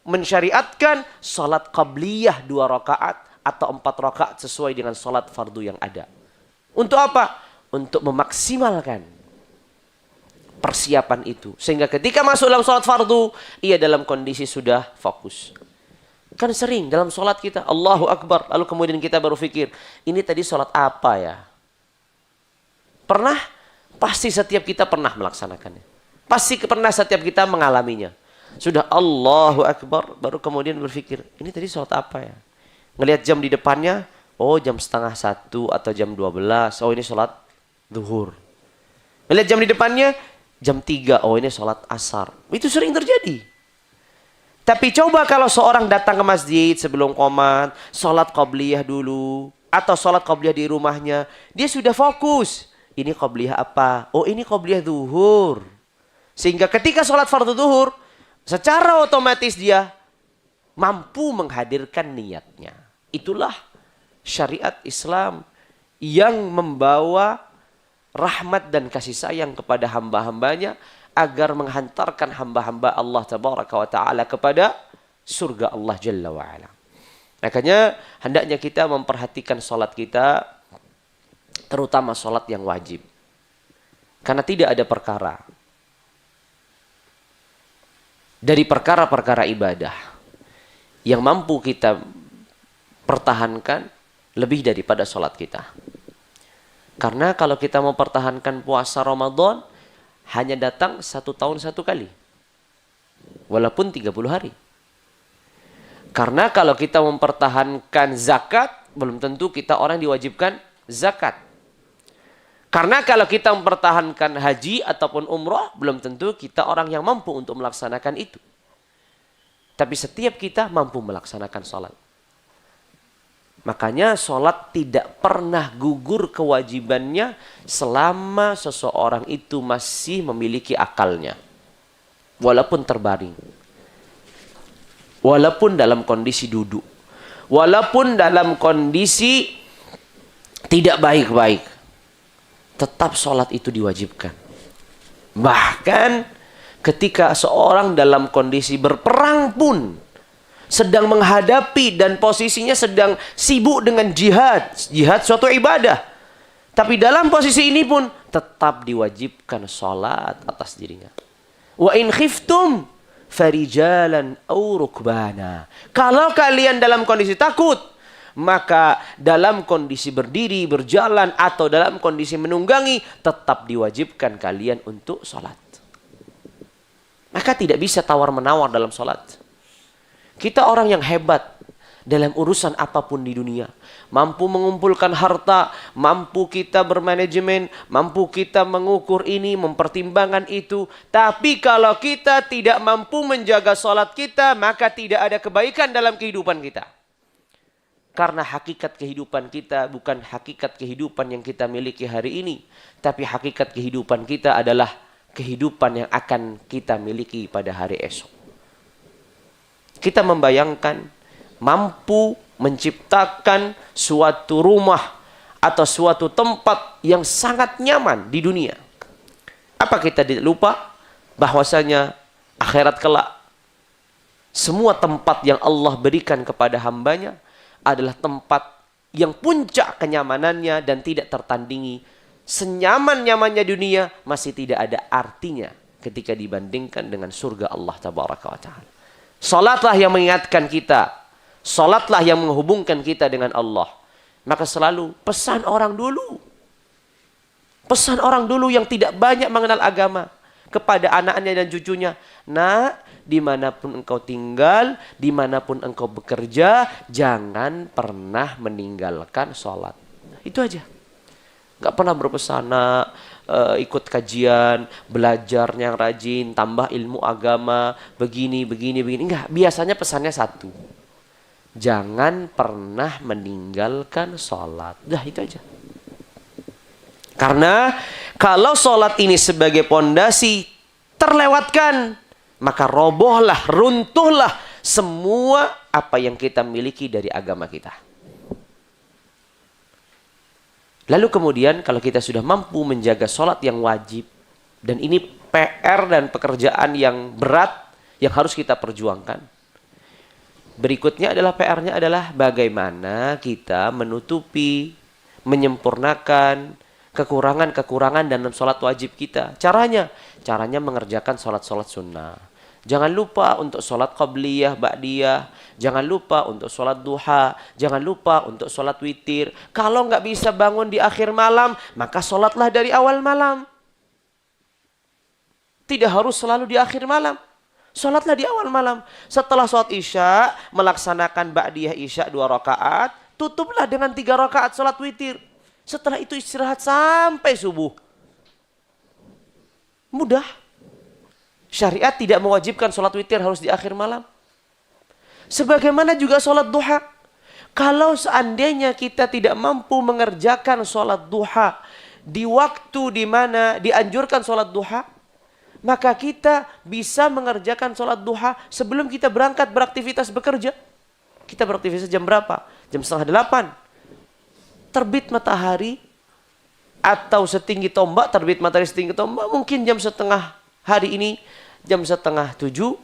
mensyariatkan sholat qabliyah 2 rakaat atau 4 rakaat sesuai dengan sholat fardu yang ada. Untuk apa? Untuk memaksimalkan persiapan itu. Sehingga ketika masuk dalam sholat fardu, ia dalam kondisi sudah fokus. Kan sering dalam sholat kita, Allahu Akbar, lalu kemudian kita baru fikir, ini tadi sholat apa ya? Pernah? Pasti setiap kita pernah melaksanakannya. Pasti pernah setiap kita mengalaminya. Sudah Allahu Akbar, baru kemudian berpikir, ini tadi sholat apa ya? Ngelihat jam di depannya, oh jam 12:30 atau jam 12, oh ini sholat zuhur. Ngelihat jam di depannya, jam 3, oh ini sholat asar. Itu sering terjadi. Tapi coba kalau seorang datang ke masjid sebelum qomat, sholat qobliyah dulu, atau sholat qobliyah di rumahnya, dia sudah fokus. Ini qobliyah apa? Oh, ini qobliyah zuhur. Sehingga ketika sholat fardu zuhur, secara otomatis dia mampu menghadirkan niatnya. Itulah syariat Islam yang membawa rahmat dan kasih sayang kepada hamba-hambanya, agar menghantarkan hamba-hamba Allah tabaraka wa ta'ala kepada surga Allah jalla wa ala. Makanya hendaknya kita memperhatikan solat kita, terutama solat yang wajib. Karena tidak ada perkara dari perkara-perkara ibadah yang mampu kita pertahankan lebih daripada solat kita. Karena kalau kita mempertahankan puasa Ramadan, hanya datang 1 tahun 1 kali. Walaupun 30 hari. Karena kalau kita mempertahankan zakat, belum tentu kita orang diwajibkan zakat. Karena kalau kita mempertahankan haji ataupun umrah, belum tentu kita orang yang mampu untuk melaksanakan itu. Tapi setiap kita mampu melaksanakan sholat. Makanya sholat tidak pernah gugur kewajibannya selama seseorang itu masih memiliki akalnya. Walaupun terbaring. Walaupun dalam kondisi duduk. Walaupun dalam kondisi tidak baik-baik. Tetap sholat itu diwajibkan. Bahkan ketika seorang dalam kondisi berperang pun, sedang menghadapi dan posisinya sedang sibuk dengan jihad. Jihad suatu ibadah. Tapi dalam posisi ini pun tetap diwajibkan sholat atas dirinya. Wa in khiftum farijalan aw rukbana. Kalau kalian dalam kondisi takut, maka dalam kondisi berdiri, berjalan, atau dalam kondisi menunggangi, tetap diwajibkan kalian untuk sholat. Maka tidak bisa tawar-menawar dalam sholat. Kita orang yang hebat dalam urusan apapun di dunia. Mampu mengumpulkan harta, mampu kita bermanajemen, mampu kita mengukur ini, mempertimbangkan itu. Tapi kalau kita tidak mampu menjaga sholat kita, maka tidak ada kebaikan dalam kehidupan kita. Karena hakikat kehidupan kita bukan hakikat kehidupan yang kita miliki hari ini. Tapi hakikat kehidupan kita adalah kehidupan yang akan kita miliki pada hari esok. Kita membayangkan mampu menciptakan suatu rumah atau suatu tempat yang sangat nyaman di dunia. Apa kita lupa bahwasanya akhirat kelak semua tempat yang Allah berikan kepada hambanya adalah tempat yang puncak kenyamanannya dan tidak tertandingi. Senyaman-nyamannya dunia masih tidak ada artinya ketika dibandingkan dengan surga Allah tabaraka wa ta'ala. Salatlah yang mengingatkan kita. Salatlah yang menghubungkan kita dengan Allah. Maka selalu pesan orang dulu. Pesan orang dulu yang tidak banyak mengenal agama. Kepada anaknya dan cucunya. Nak, dimanapun engkau tinggal, dimanapun engkau bekerja, jangan pernah meninggalkan salat. Itu aja. Gak pernah berpesan, nak, ikut kajian, belajar yang rajin, tambah ilmu agama, begini. Enggak, biasanya pesannya satu. Jangan pernah meninggalkan sholat. Dah, itu aja. Karena kalau sholat ini sebagai pondasi terlewatkan, maka robohlah, runtuhlah semua apa yang kita miliki dari agama kita. Lalu kemudian kalau kita sudah mampu menjaga sholat yang wajib, dan ini PR dan pekerjaan yang berat yang harus kita perjuangkan. Berikutnya adalah PR-nya adalah bagaimana kita menutupi, menyempurnakan kekurangan-kekurangan dalam sholat wajib kita. Caranya mengerjakan sholat-sholat sunnah. Jangan lupa untuk sholat qabliyah, ba'diyah. Jangan lupa untuk sholat duha. Jangan lupa untuk sholat witir. Kalau nggak bisa bangun di akhir malam, maka sholatlah dari awal malam. Tidak harus selalu di akhir malam. Sholatlah di awal malam. Setelah sholat isya, melaksanakan ba'diyah isya 2 rakaat. Tutuplah dengan 3 rakaat sholat witir. Setelah itu istirahat sampai subuh. Mudah. Syariat tidak mewajibkan sholat witir harus di akhir malam. Sebagaimana juga sholat duha. Kalau seandainya kita tidak mampu mengerjakan sholat duha di waktu di mana dianjurkan sholat duha, maka kita bisa mengerjakan sholat duha sebelum kita berangkat beraktivitas bekerja. Kita beraktivitas jam berapa? Jam 7:30. Terbit matahari atau setinggi tombak, terbit matahari setinggi tombak, mungkin jam setengah hari ini, jam 6:30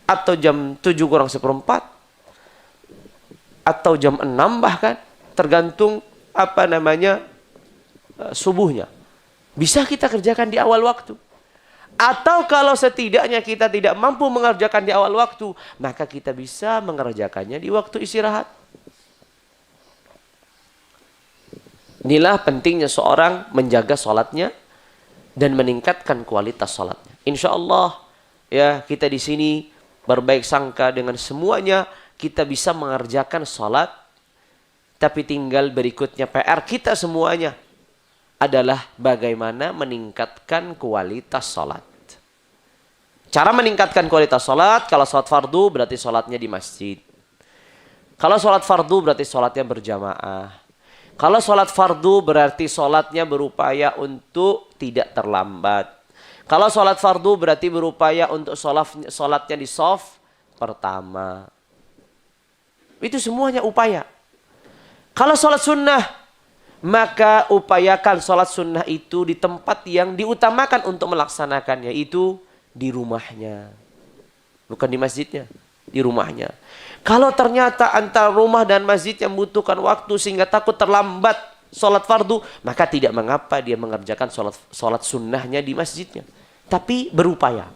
atau jam 7:45 atau jam 6 bahkan, tergantung subuhnya. Bisa kita kerjakan di awal waktu. Atau kalau setidaknya kita tidak mampu mengerjakan di awal waktu, maka kita bisa mengerjakannya di waktu istirahat. Inilah pentingnya seorang menjaga sholatnya dan meningkatkan kualitas sholatnya. Insya Allah ya, kita di sini berbaik sangka dengan semuanya kita bisa mengerjakan sholat. Tapi tinggal berikutnya PR kita semuanya adalah bagaimana meningkatkan kualitas sholat. Cara meningkatkan kualitas sholat, kalau sholat fardu berarti sholatnya di masjid. Kalau sholat fardu berarti sholatnya berjamaah. Kalau sholat fardu berarti sholatnya berupaya untuk tidak terlambat. Kalau sholat fardu berarti berupaya untuk sholatnya di shaf pertama. Itu semuanya upaya. Kalau sholat sunnah, maka upayakan sholat sunnah itu di tempat yang diutamakan untuk melaksanakan, yaitu di rumahnya. Bukan di masjidnya, di rumahnya. Kalau ternyata antara rumah dan masjid yang membutuhkan waktu sehingga takut terlambat sholat fardu, maka tidak mengapa dia mengerjakan sholat sunnahnya di masjidnya. Tapi berupaya.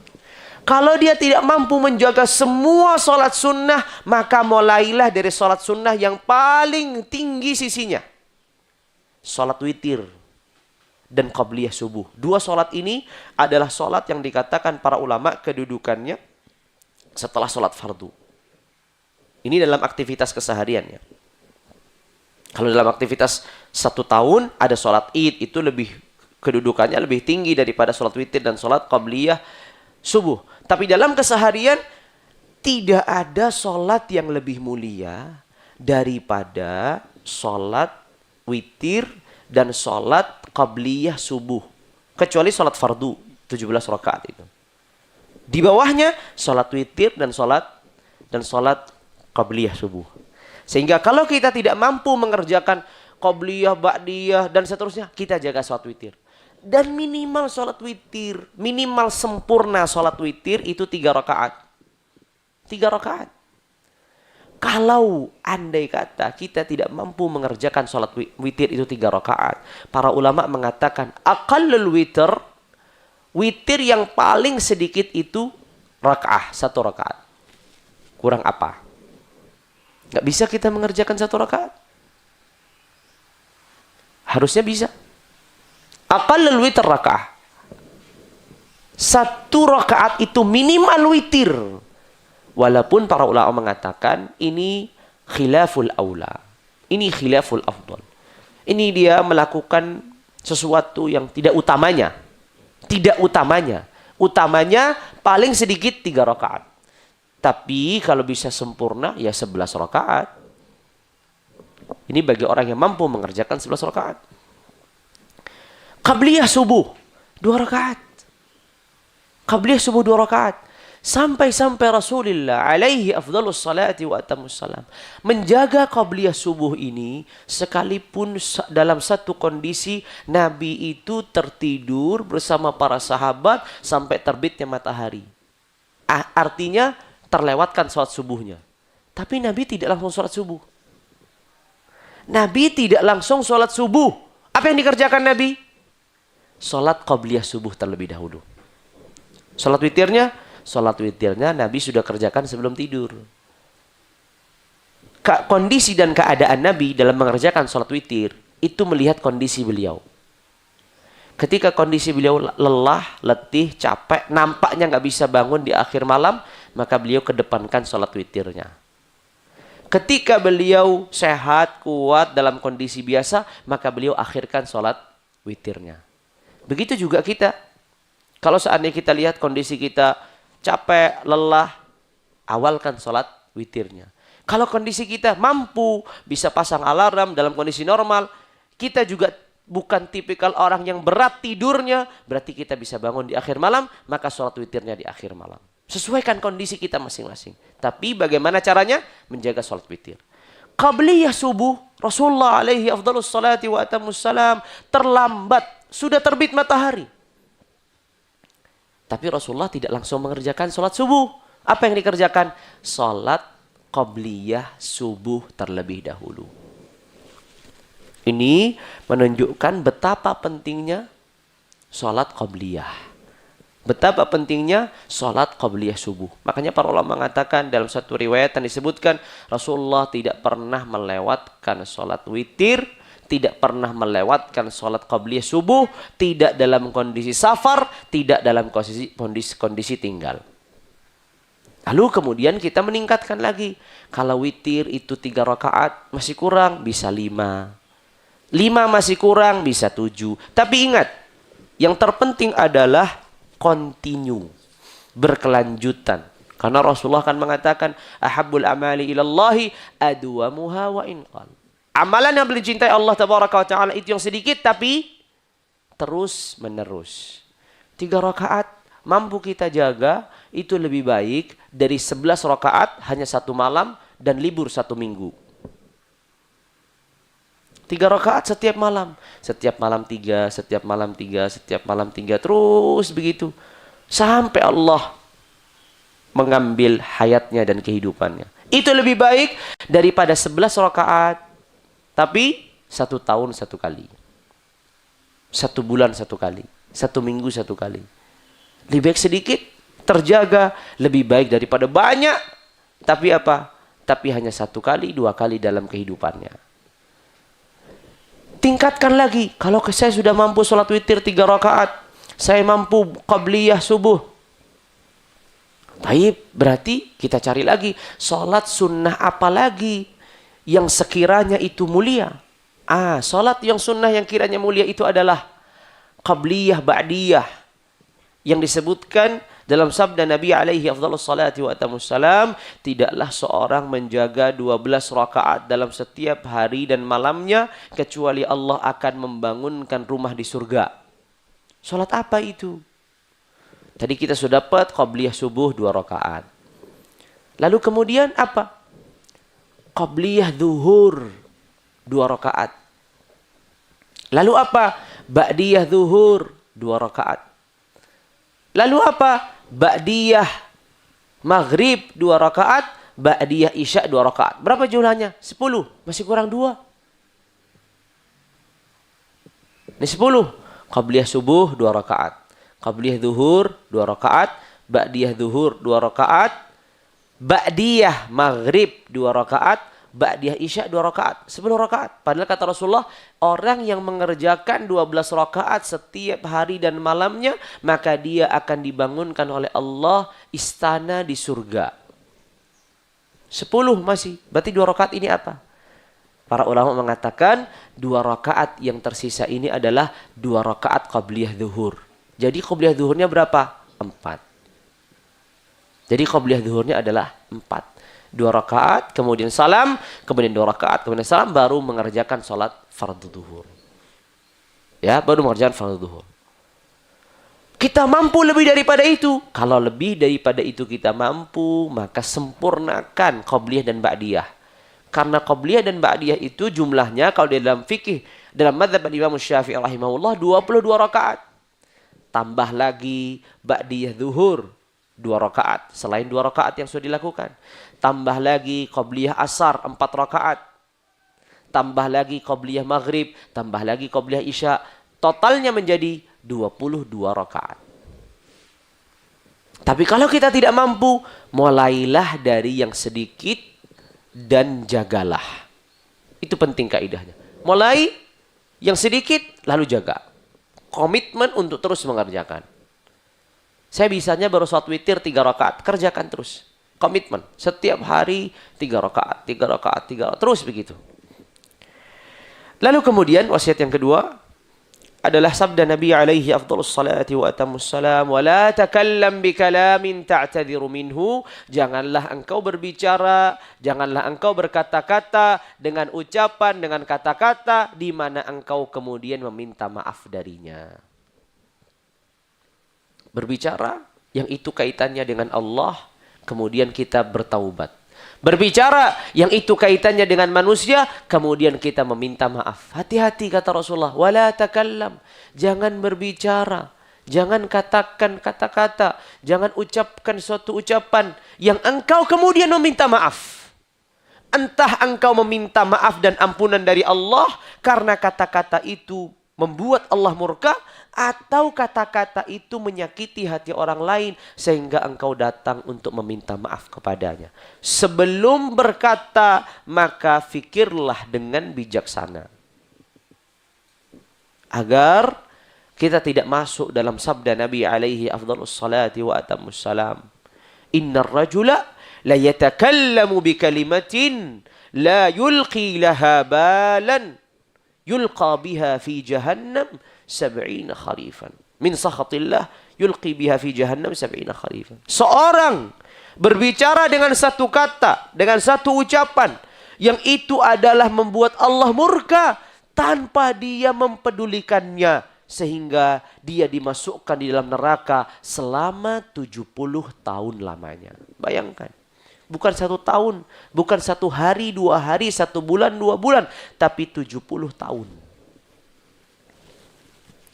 Kalau dia tidak mampu menjaga semua sholat sunnah, maka mulailah dari sholat sunnah yang paling tinggi sisinya. Sholat witir dan qabliyah subuh. Dua sholat ini adalah sholat yang dikatakan para ulama kedudukannya setelah sholat fardu. Ini dalam aktivitas kesehariannya. Kalau dalam aktivitas 1 tahun ada sholat id, itu kedudukannya lebih tinggi daripada sholat witir dan sholat qabliyah subuh. Tapi dalam keseharian tidak ada sholat yang lebih mulia daripada sholat witir dan sholat qabliyah subuh. Kecuali sholat fardu 17 rakaat itu. Di bawahnya sholat witir dan sholat qabliyah subuh. Sehingga kalau kita tidak mampu mengerjakan qabliyah, ba'diyah dan seterusnya, kita jaga sholat witir. Dan minimal sholat witir, minimal sempurna sholat witir itu 3 rakaat. 3 rakaat. Kalau andai kata kita tidak mampu mengerjakan sholat witir itu 3 rakaat, para ulama mengatakan aqallul witir yang paling sedikit itu rakaat, 1 rakaat. Kurang apa? Nggak bisa kita mengerjakan 1 rakaat? Harusnya bisa. Aqallul witir rakaat. 1 rakaat itu minimal witir. Walaupun para ulama mengatakan ini khilaful aula. Ini khilaful afdal. Ini dia melakukan sesuatu yang tidak utamanya. Tidak utamanya. Utamanya paling sedikit 3 rakaat. Tapi kalau bisa sempurna ya 11 rakaat. Ini bagi orang yang mampu mengerjakan 11 rakaat. Qabliyah subuh 2 rakaat. Qabliyah subuh 2 rakaat. Sampai-sampai Rasulullah alaihi afdhalus salati wa atamus salam menjaga qabliyah subuh ini, sekalipun dalam satu kondisi Nabi itu tertidur bersama para sahabat sampai terbitnya matahari. Artinya terlewatkan sholat subuhnya. Tapi Nabi tidak langsung sholat subuh. Nabi tidak langsung sholat subuh. Apa yang dikerjakan Nabi? Sholat qabliyah subuh terlebih dahulu. Sholat witirnya Nabi sudah kerjakan sebelum tidur. Kondisi dan keadaan Nabi dalam mengerjakan sholat witir itu melihat kondisi beliau. Ketika kondisi beliau lelah, letih, capek, nampaknya nggak bisa bangun di akhir malam, maka beliau kedepankan sholat witirnya. Ketika beliau sehat, kuat dalam kondisi biasa, maka beliau akhirkan sholat witirnya. Begitu juga kita. Kalau seandainya kita lihat kondisi kita capek, lelah, awalkan sholat witirnya. Kalau kondisi kita mampu bisa pasang alarm dalam kondisi normal, kita juga bukan tipikal orang yang berat tidurnya, berarti kita bisa bangun di akhir malam, maka sholat witirnya di akhir malam. Sesuaikan kondisi kita masing-masing. Tapi bagaimana caranya? Menjaga sholat witir. Qabliyah subuh, Rasulullah alaihi afdalus salati wa atamus salam, terlambat, sudah terbit matahari. Tapi Rasulullah tidak langsung mengerjakan sholat subuh. Apa yang dikerjakan? Sholat qabliyah subuh terlebih dahulu. Ini menunjukkan betapa pentingnya sholat qabliyah. Betapa pentingnya sholat qabliyah subuh. Makanya para ulama mengatakan dalam satu riwayat yang disebutkan Rasulullah tidak pernah melewatkan sholat witir, tidak pernah melewatkan sholat qabliyah subuh, tidak dalam kondisi safar, tidak dalam kondisi tinggal. Lalu kemudian kita meningkatkan lagi. Kalau witir itu 3 rakaat masih kurang, bisa 5. 5 masih kurang, bisa 7. Tapi ingat, yang terpenting adalah continue, berkelanjutan. Karena Rasulullah akan mengatakan, ahabbul amali ilallahi adwamuha wa inqal. Amalan yang paling dicintai Allah tabaraka wa ta'ala itu yang sedikit tapi terus menerus. 3 rakaat mampu kita jaga, itu lebih baik dari 11 rakaat hanya 1 malam dan libur 1 minggu. 3 rakaat setiap malam. Setiap malam 3, setiap malam 3, setiap malam 3. Terus begitu. Sampai Allah mengambil hayatnya dan kehidupannya. Itu lebih baik daripada 11 rakaat. Tapi 1 tahun 1 kali. 1 bulan 1 kali. 1 minggu 1 kali. Lebih baik sedikit, terjaga. Lebih baik daripada banyak. Tapi apa? Tapi hanya 1 kali, 2 kali dalam kehidupannya. Tingkatkan lagi. Kalau saya sudah mampu sholat witir 3 rakaat, saya mampu qabliyah subuh. Tapi berarti kita cari lagi. Sholat sunnah apa lagi yang sekiranya itu mulia? Sholat yang sunnah yang kiranya mulia itu adalah qabliyah ba'diyah. Yang disebutkan dalam sabda Nabi alaihi afdhalus salati wa atamus salam, tidaklah seorang menjaga 12 rakaat dalam setiap hari dan malamnya kecuali Allah akan membangunkan rumah di surga. Salat apa itu? Tadi kita sudah dapat qabliyah subuh 2 rakaat. Lalu kemudian apa? Qabliyah zuhur 2 rakaat. Lalu apa? Ba'diyah zuhur 2 rakaat. Lalu apa? Ba'diyah maghrib 2 rakaat, ba'diyah isya 2 rakaat. Berapa jumlahnya? 10. Masih kurang 2. Ini 10. Qabliyah subuh 2 rakaat. Qabliyah zuhur 2 rakaat. Ba'diyah zuhur 2 rakaat. Ba'diyah maghrib 2 rakaat. Ba'diyah isya 2 rakaat. 10 rakaat. Padahal kata Rasulullah, orang yang mengerjakan 12 rakaat setiap hari dan malamnya, maka dia akan dibangunkan oleh Allah istana di surga. 10 masih. Berarti 2 rakaat ini apa? Para ulama mengatakan 2 rakaat yang tersisa ini adalah 2 rakaat qabliyah zuhur. Jadi qabliyah zuhurnya berapa? 4. Jadi qabliyah zuhurnya adalah 4. 2 rakaat, kemudian salam, kemudian 2 rakaat, kemudian salam, baru mengerjakan sholat fardu zuhur. Ya, baru mengerjakan fardu zuhur. Kita mampu lebih daripada itu. Kalau lebih daripada itu kita mampu, maka sempurnakan qabliyah dan ba'diyah. Karena qabliyah dan ba'diyah itu jumlahnya kalau di dalam fikih, dalam mazhab Imam Syafi'i rahimahullah 22 rakaat. Tambah lagi ba'diyah zuhur 2 rakaat selain 2 rakaat yang sudah dilakukan. Tambah lagi qabliyah asar 4 rakaat. Tambah lagi qabliyah maghrib, tambah lagi qabliyah isya. Totalnya menjadi 22 rakaat. Tapi kalau kita tidak mampu, mulailah dari yang sedikit dan jagalah. Itu penting kaidahnya. Mulai yang sedikit lalu jaga. Komitmen untuk terus mengerjakan. Saya bisanya baru sholat witir 3 rakaat, kerjakan terus. Komitmen, setiap hari 3 rakaat, 3 rakaat, 3 rakaat, terus begitu. Lalu kemudian wasiat yang kedua, adalah sabda Nabi alaihi afdhalus salati wa atammus salam, "Wa la takallam bi kalamin ta'tadhiru minhu." Janganlah engkau berbicara, janganlah engkau berkata-kata dengan ucapan, dengan kata-kata di mana engkau kemudian meminta maaf darinya. Berbicara yang itu kaitannya dengan Allah, kemudian kita bertaubat. Berbicara yang itu kaitannya dengan manusia, kemudian kita meminta maaf. Hati-hati kata Rasulullah, wala takallam. Jangan berbicara, jangan katakan kata-kata, jangan ucapkan suatu ucapan yang engkau kemudian meminta maaf. Entah engkau meminta maaf dan ampunan dari Allah karena kata-kata itu membuat Allah murka, atau kata-kata itu menyakiti hati orang lain sehingga engkau datang untuk meminta maaf kepadanya. Sebelum berkata, maka fikirlah dengan bijaksana. Agar kita tidak masuk dalam sabda Nabi alaihi afdhalus salati wa atammus salam. Innar rajula la yatakallamu bi kalimatin la yulqi laha balan yulqa biha fi jahannam 70 kharifan. Min sakhatillah yulqi biha fi jahannam 70 kharifan. Seorang berbicara dengan satu kata, dengan satu ucapan yang itu adalah membuat Allah murka tanpa dia mempedulikannya, sehingga dia dimasukkan di dalam neraka selama 70 tahun lamanya. Bayangkan. Bukan 1 tahun, bukan 1 hari, 2 hari, 1 bulan, 2 bulan, tapi 70 tahun.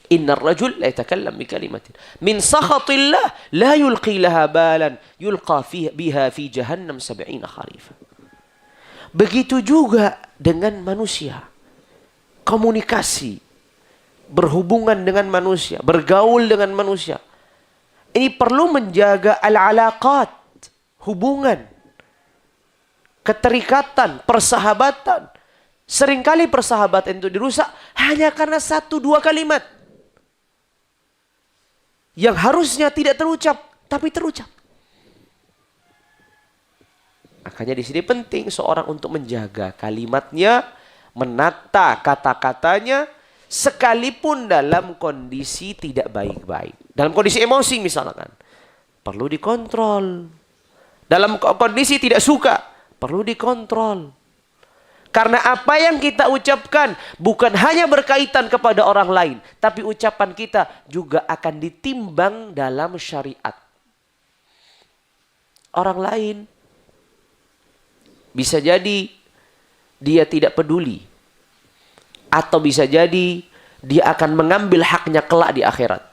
Innar rajul la yatakallam bi kalimatin min sakhatillah la yulqi laha balan yulqa biha fi jahannam 70 kharifan. Begitu juga dengan manusia. Komunikasi, berhubungan dengan manusia, bergaul dengan manusia. Ini perlu menjaga al-alaqat, hubungan, keterikatan, persahabatan. Seringkali persahabatan itu dirusak hanya karena 1-2 kalimat yang harusnya tidak terucap, tapi terucap. Makanya di sini penting seorang untuk menjaga kalimatnya, menata kata-katanya, sekalipun dalam kondisi tidak baik-baik. Dalam kondisi emosi misalkan, perlu dikontrol. Dalam kondisi tidak suka, perlu dikontrol. Karena apa yang kita ucapkan bukan hanya berkaitan kepada orang lain, tapi ucapan kita juga akan ditimbang dalam syariat. Orang lain bisa jadi dia tidak peduli, atau bisa jadi dia akan mengambil haknya kelak di akhirat.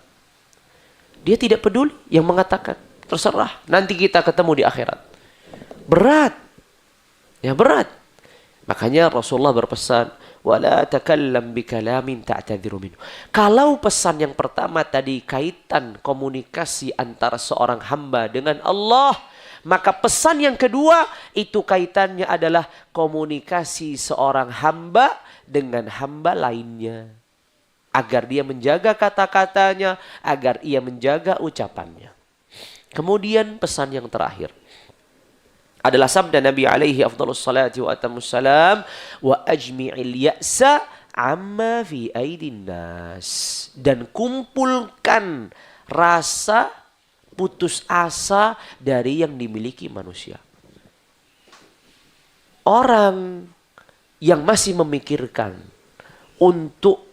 Dia tidak peduli, yang mengatakan terserah, nanti kita ketemu di akhirat. Berat. Ya berat. Makanya Rasulullah berpesan, wala takallam bikalamin ta'tadhiru minhu. Kalau pesan yang pertama tadi kaitan komunikasi antara seorang hamba dengan Allah, maka pesan yang kedua itu kaitannya adalah komunikasi seorang hamba dengan hamba lainnya. Agar dia menjaga kata-katanya, agar ia menjaga ucapannya. Kemudian pesan yang terakhir adalah sabda Nabi alaihi afdhalus salati wa atammus salam, wa ajmi'il ya'sa amma fi aidin nas. Dan kumpulkan rasa putus asa dari yang dimiliki manusia. Orang yang masih memikirkan untuk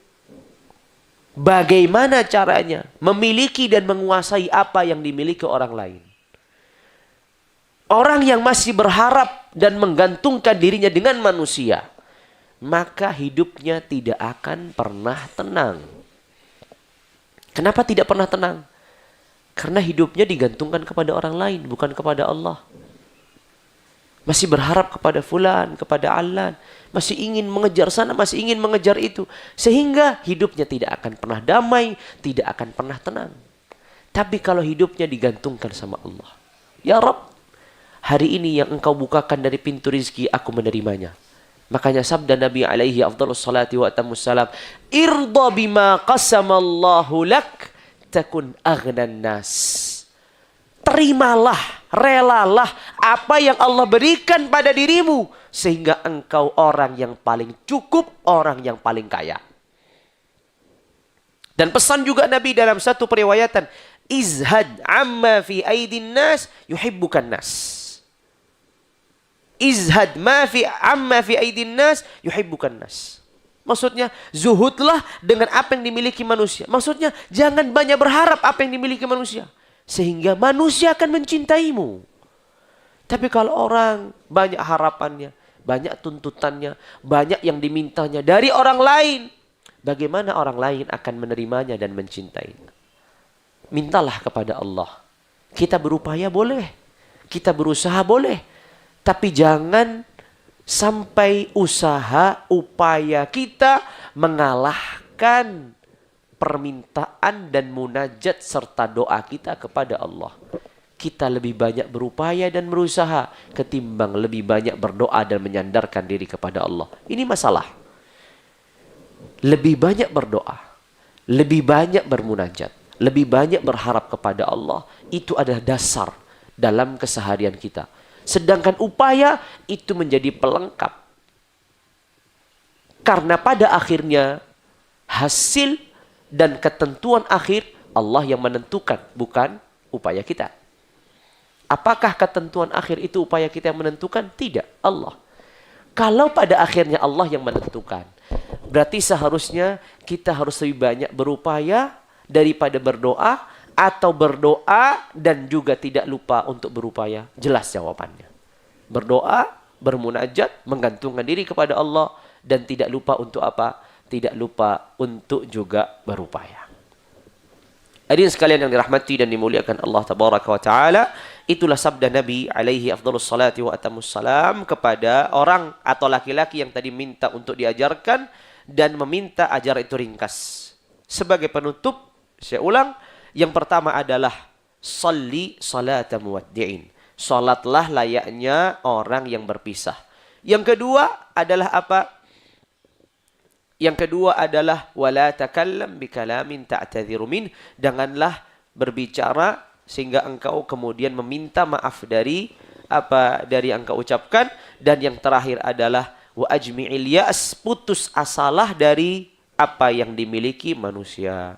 bagaimana caranya memiliki dan menguasai apa yang dimiliki orang lain. Orang yang masih berharap dan menggantungkan dirinya dengan manusia, maka hidupnya tidak akan pernah tenang. Kenapa tidak pernah tenang? Karena hidupnya digantungkan kepada orang lain, bukan kepada Allah. Masih berharap kepada fulan, kepada alan, masih ingin mengejar sana, masih ingin mengejar itu, sehingga hidupnya tidak akan pernah damai, tidak akan pernah tenang. Tapi kalau hidupnya digantungkan sama Allah, ya Rabb, hari ini yang engkau bukakan dari pintu rizki, aku menerimanya. Makanya sabda Nabi alaihi afdhalus salati wa atammus salam, irda bima qasamallahu lak takun aghnan nas. Terimalah, relalah apa yang Allah berikan pada dirimu, sehingga engkau orang yang paling cukup, orang yang paling kaya. Dan pesan juga Nabi dalam satu periwayatan, izhad amma fi aidin nas yuhibbukan nas. Izhad amma fi aidin nas yuhibbukan nas. Maksudnya, zuhudlah dengan apa yang dimiliki manusia. Maksudnya, jangan banyak berharap apa yang dimiliki manusia. Sehingga manusia akan mencintaimu. Tapi kalau orang banyak harapannya, banyak tuntutannya, banyak yang dimintanya dari orang lain, bagaimana orang lain akan menerimanya dan mencintainya? Mintalah kepada Allah. Kita berupaya boleh. Kita berusaha boleh. Tapi jangan sampai upaya kita mengalahkan permintaan dan munajat serta doa kita kepada Allah. Kita lebih banyak berupaya dan berusaha ketimbang lebih banyak berdoa dan menyandarkan diri kepada Allah. Ini masalah. Lebih banyak berdoa, lebih banyak bermunajat, lebih banyak berharap kepada Allah. Itu adalah dasar dalam keseharian kita. Sedangkan upaya itu menjadi pelengkap. Karena pada akhirnya hasil dan ketentuan akhir Allah yang menentukan, bukan upaya kita. Apakah ketentuan akhir itu upaya kita yang menentukan? Tidak, Allah. Kalau pada akhirnya Allah yang menentukan, berarti seharusnya kita harus lebih banyak berupaya daripada berdoa, atau berdoa dan juga tidak lupa untuk berupaya. Jelas jawabannya. Berdoa, bermunajat, menggantungkan diri kepada Allah, dan tidak lupa untuk apa? Tidak lupa untuk juga berupaya. Hadirin sekalian yang dirahmati dan dimuliakan Allah Tabaraka wa Ta'ala, itulah sabda Nabi alaihi afdhalus salati wa atamus salam kepada orang atau laki-laki yang tadi minta untuk diajarkan dan meminta ajar itu ringkas. Sebagai penutup, saya ulang, yang pertama adalah salli salata muwaddi'in. Salatlah layaknya orang yang berpisah. Yang kedua adalah apa? Yang kedua adalah wala takallam bikalamin ta'tadhiru min. Janganlah berbicara sehingga engkau kemudian meminta maaf dari apa dari engkau ucapkan. Dan yang terakhir adalah wa ajmi'il ya'as, putus asalah dari apa yang dimiliki manusia.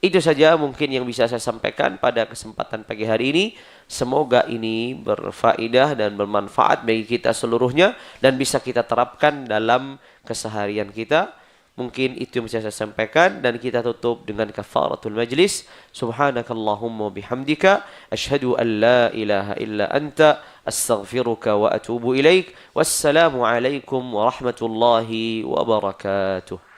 Itu saja mungkin yang bisa saya sampaikan pada kesempatan pagi hari ini. Semoga ini berfaedah dan bermanfaat bagi kita seluruhnya dan bisa kita terapkan dalam keseharian kita. Mungkin itu yang bisa saya sampaikan dan kita tutup dengan kafaratul majlis. Subhanakallahumma bihamdika asyhadu an la ilaha illa anta astaghfiruka wa atubu ilaik. Wassalamu alaikum warahmatullahi wabarakatuh.